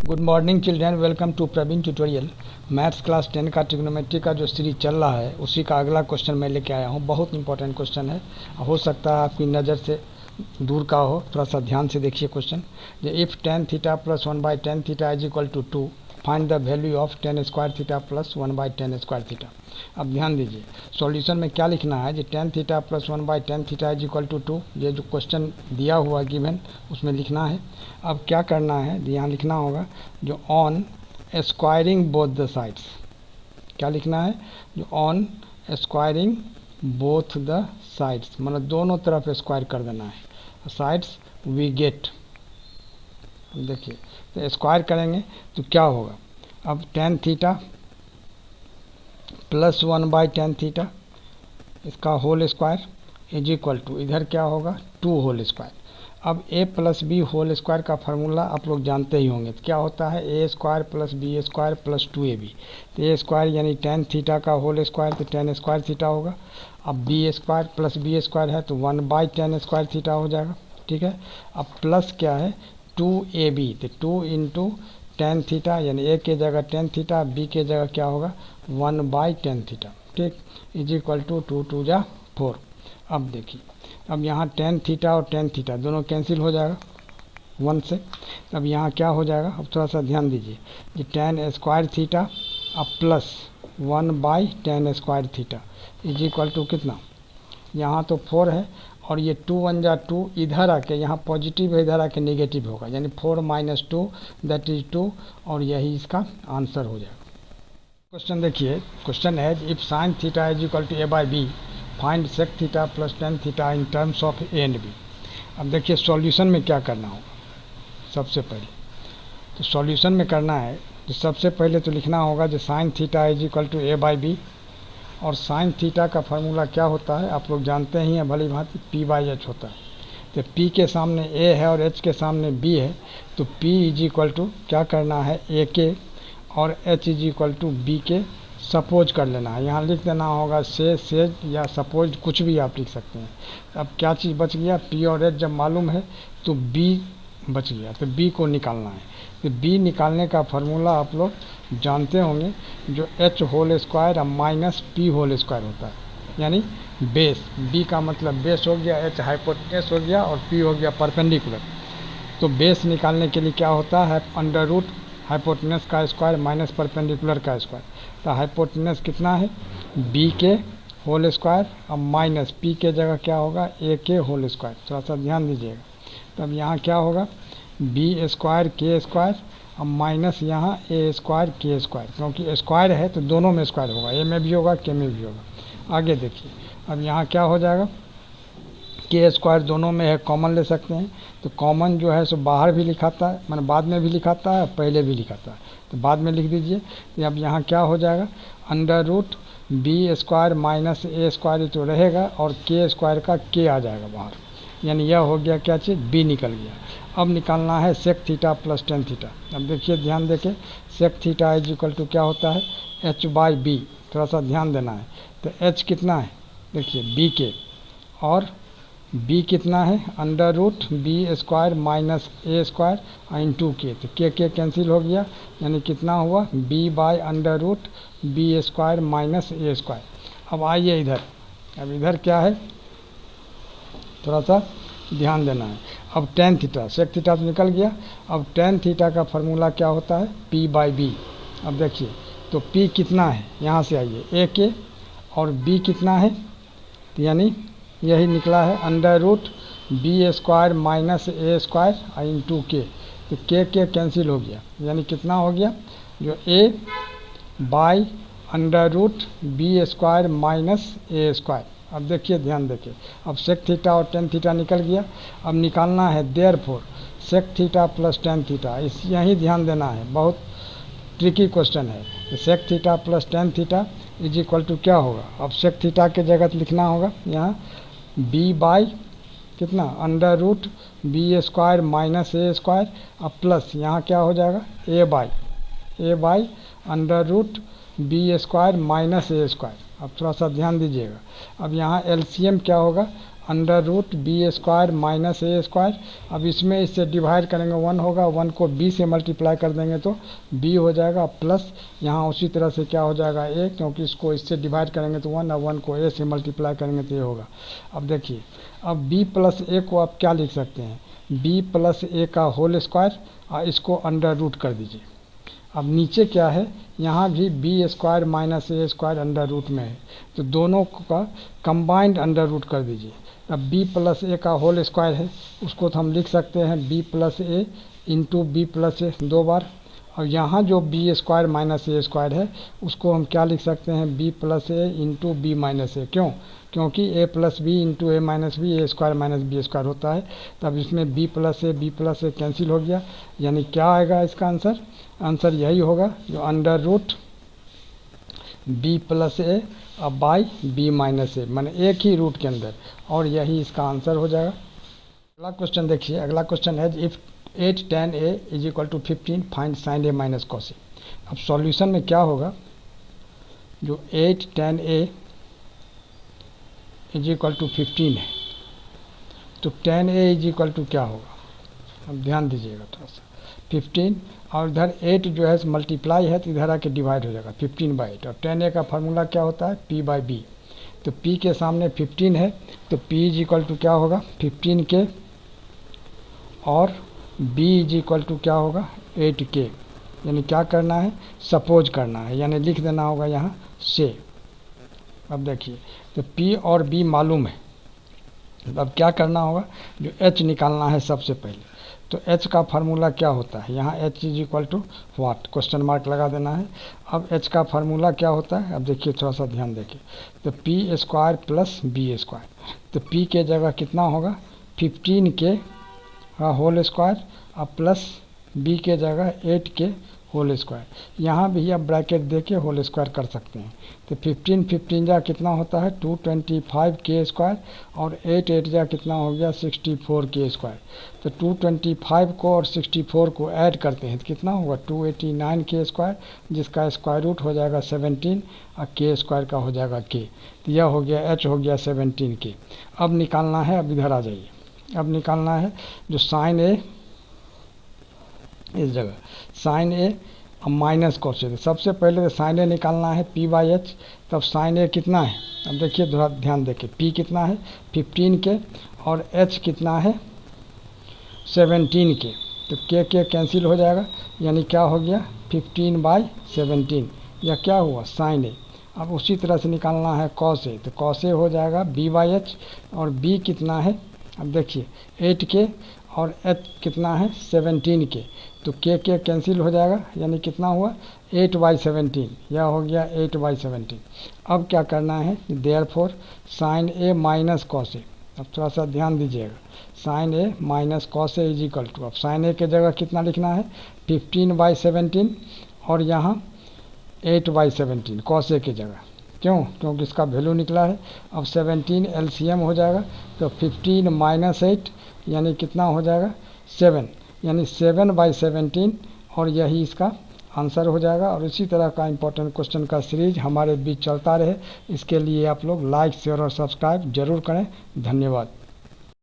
Good morning children, welcome to Praveen tutorial. Maths class 10 का trigonometry का जो सीरीज चल रहा है उसी का अगला क्वेश्चन मैं लेके आया हूँ। बहुत इंपॉर्टेंट क्वेश्चन है, हो सकता है आपकी नज़र से दूर का हो, थोड़ा सा ध्यान से देखिए क्वेश्चन। जो if tan theta plus 1/10 is equal to 2, find the value of tan square theta plus 1/10 square theta. अब ध्यान दीजिए सॉल्यूशन में क्या लिखना है। जो tan theta plus 1/10 is equal to 2, ये जो क्वेश्चन दिया हुआ गिवन उसमें लिखना है। अब क्या करना है, यहाँ लिखना होगा जो on squaring both the sides. क्या लिखना है, जो on squaring both the sides, मतलब दोनों तरफ स्क्वायर कर देना है। साइड्स वी गेट, देखिए तो स्क्वायर करेंगे तो क्या होगा। अब टेन थीटा प्लस 1/10 इसका whole square is equal to, इधर क्या होगा 2 होल स्क्वायर। अब a plus B whole square का फार्मूला आप लोग जानते ही होंगे। तो क्या होता है a square plus B square plus 2ab। तो a स्क्वायर यानी टेन थीटा का होल स्क्वायर, तो टेन स्क्वायर थीटा होगा। अब B square plus B square है तो 1/10 स्क्वायर थीटा हो जाएगा, ठीक है। अब प्लस क्या है 2ab, तो 2 इंटू टेन थीटा यानी a के जगह टेन थीटा, b के जगह क्या होगा 1/10 थीटा, ठीक, इज इक्वल टू 2 2 जा 4। अब देखिए, अब यहाँ टेन थीटा और टेन थीटा दोनों कैंसिल हो जाएगा 1 से। अब यहाँ क्या हो जाएगा, अब थोड़ा सा ध्यान दीजिए, ये टेन स्क्वायर थीटा अब plus 1/10 square theta is equal to कितना, यहाँ तो 4 है और ये 2 1 जा 2, इधर आके यहाँ पॉजिटिव है, इधर आके नेगेटिव होगा, यानी 4 - 2 दैट इज 2, और यही इसका आंसर हो जाएगा। क्वेश्चन देखिए, क्वेश्चन है if sine theta is equal to a/b, find sec theta plus tan theta in terms of a and b। अब देखिए सॉल्यूशन में क्या करना होगा। सबसे पहले तो सॉल्यूशन में करना है, तो सबसे पहले तो लिखना होगा जो sine theta is equal to a/b, और साइन थीटा का फार्मूला क्या होता है आप लोग जानते ही हैं भली भांति, p/h होता है। तो p के सामने a है और h के सामने b है, तो p इज इक्वल टू क्या करना है a के और h is equal to b के सपोज कर लेना है। यहाँ लिख देना होगा सेज या सपोज, कुछ भी आप लिख सकते हैं। अब क्या चीज़ बच गया, p और h जब मालूम है तो b बच गया, तो b को निकालना है। तो b निकालने का फार्मूला आप लोग जानते होंगे, जो h whole square minus p whole square होता है, यानी बेस। b का मतलब बेस हो गया, h हाइपोटेनस हो गया और p हो गया परपेंडिकुलर। तो बेस निकालने के लिए क्या होता है, अंडर रूट हाइपोटेनस का स्क्वायर माइनस परपेंडिकुलर का स्क्वायर। तो हाइपोटेनस कितना है b के होल स्क्वायर, अब माइनस p के जगह क्या होगा a के होल स्क्वायर। थोड़ा सा ध्यान दीजिएगा। तब यहाँ क्या होगा b स्क्वायर के स्क्वायर, अब माइनस यहाँ a स्क्वायर के स्क्वायर, क्योंकि स्क्वायर है तो दोनों में स्क्वायर होगा, a में भी होगा k में भी होगा। आगे देखिए, अब यहाँ क्या हो जाएगा, के स्क्वायर दोनों में है, कॉमन ले सकते हैं। तो कॉमन जो है सो बाहर भी लिखाता है, मैंने बाद में भी लिखाता है, पहले भी लिखाता है, तो बाद में लिख दीजिए। तो अब यहाँ क्या हो जाएगा, under root B square minus A square तो रहेगा और के स्क्वायर का के आ जाएगा बाहर, यानी यह हो गया क्या चीज़, बी निकल गया। अब निकालना है sec theta plus tan theta. अब देखिए ध्यान देके, sec theta is equal to क्या होता है h/b, थोड़ा सा ध्यान देना है। तो h कितना है देखिए b के, और b कितना है under root B square minus A square into k, तो के कैंसिल हो गया, यानी कितना हुआ b/√b square minus A square. अब आइए इधर, अब इधर क्या है थोड़ा सा ध्यान देना है। अब टेन थीटा, सेक थीटा तो निकल गया। अब टेन थीटा का फार्मूला क्या होता है p/b। अब देखिए तो p कितना है, यहाँ से आइए a के, और b कितना है, तो यानी यही निकला है under root B square minus A square into k, तो के कैंसिल हो गया, यानी कितना हो गया जो a/√b square minus A square. अब देखिए ध्यान देखिए, अब सेक थीटा और टेन थीटा निकल गया। अब निकालना है therefore sec theta plus tan theta, इस यही ध्यान देना है, बहुत ट्रिकी क्वेश्चन है। तो sec theta plus tan theta is equal to क्या होगा, अब सेक थीटा के जगह लिखना होगा यहाँ b/ कितना under root B square minus A square, अब प्लस यहाँ क्या हो जाएगा a/√b square minus A square. अब थोड़ा सा ध्यान दीजिएगा। अब यहाँ एलसीएम क्या होगा, under root B square minus A square. अब इसमें इससे डिवाइड करेंगे 1 होगा, 1 को b से मल्टीप्लाई कर देंगे तो b हो जाएगा, प्लस यहाँ उसी तरह से क्या हो जाएगा a, क्योंकि इसको इससे डिवाइड करेंगे तो 1 और 1 को a से मल्टीप्लाई करेंगे तो ये होगा। अब देखिए, अब b प्लस a को आप क्या लिख सकते हैं, b प्लस a का होल स्क्वायर और इसको अंडर रूट कर दीजिए। अब नीचे क्या है, यहाँ भी B square minus A square under root में है, तो दोनों का कंबाइंड अंडर रूट कर दीजिए। अब b प्लस ए का होल स्क्वायर है, उसको तो हम लिख सकते हैं b plus A into B plus A 2 बार, और यहाँ जो B square minus A square है उसको हम क्या लिख सकते हैं, b plus A into B minus A. क्यों? क्योंकि a plus B into A minus B A square minus B square होता है। तब इसमें b प्लस ए कैंसिल हो गया, यानी क्या आएगा इसका आंसर, आंसर यही होगा जो अंडर रूट b प्लस ए अब बाई बी माइनस ए, मैंने एक ही रूट के अंदर, और यही इसका आंसर हो जाएगा। अगला क्वेश्चन देखिए, अगला क्वेश्चन है if 8 tan a is equal to 15 find sin a minus cos a। अब सॉल्यूशन में क्या होगा, जो 8 tan a is equal to 15 है, तो tan a is equal to क्या होगा, अब ध्यान दीजिएगा थोड़ा सा, 15 और इधर 8 जो है मल्टीप्लाई है तो इधर आके डिवाइड हो जाएगा 15/8, और tan a का फार्मूला क्या होता है p/b, तो p के सामने 15 है तो p इज इक्वल टू क्या होगा 15 के, और b इज इक्वल टू क्या होगा 8 के, यानी क्या करना है, सपोज करना है, यानी लिख देना होगा यहाँ से। अब देखिए, तो p और b मालूम है, अब क्या करना होगा, जो h निकालना है सबसे पहले। तो h का फार्मूला क्या होता है, यहाँ h is equal to what, question mark लगा देना है। अब h का फार्मूला क्या होता है, अब देखिए थोड़ा सा ध्यान देखिए, तो p square plus B square, तो p के जगह कितना होगा 15 के होल स्क्वायर और प्लस b के जगह 8 के होल स्क्वायर। यहाँ भी आप ब्रैकेट दे के होल स्क्वायर कर सकते हैं, तो 15 जा कितना होता है 225 के स्क्वायर, और 8 जा कितना हो गया 64 के स्क्वायर। तो 225 को और 64 को ऐड करते हैं तो कितना होगा 289 के स्क्वायर, जिसका स्क्वायर रूट हो जाएगा 17 और के स्क्वायर का हो जाएगा के, तो यह हो गया h हो गया 17 के। अब निकालना है, अब इधर आ जाइए, अब निकालना है जो साइन ए, इस जगह साइन ए माइनस कॉस ए, सबसे पहले तो साइन ए निकालना है p/h, तब साइन ए कितना है, अब देखिए थोड़ा ध्यान देखिए, p कितना है 15 के और h कितना है 17 के, तो के कैंसिल हो जाएगा, यानी क्या हो गया 15/17, यह क्या हुआ साइन ए। अब उसी तरह से निकालना है कॉस ए, तो कॉस ए हो जाएगा b/h, और b कितना है, अब देखिए 8 के और h कितना है 17 के, तो के कैंसिल हो जाएगा, यानी कितना हुआ 8/17, यह हो गया 8/17। अब क्या करना है, therefore sine A minus cos A, अब थोड़ा सा ध्यान दीजिएगा, sine A minus cos A is equal to, अब साइन ए के जगह कितना लिखना है 15/17, और यहाँ 8/17 कॉस ए के जगह, क्यों, क्योंकि इसका वैल्यू निकला है। अब 17 एलसीएम हो जाएगा, तो 15 माइनस 8 यानी कितना हो जाएगा 7, यानी 7/17, और यही इसका आंसर हो जाएगा। और इसी तरह का इंपॉर्टेंट क्वेश्चन का सीरीज हमारे बीच चलता रहे, इसके लिए आप लोग लाइक शेयर और सब्सक्राइब जरूर करें। धन्यवाद।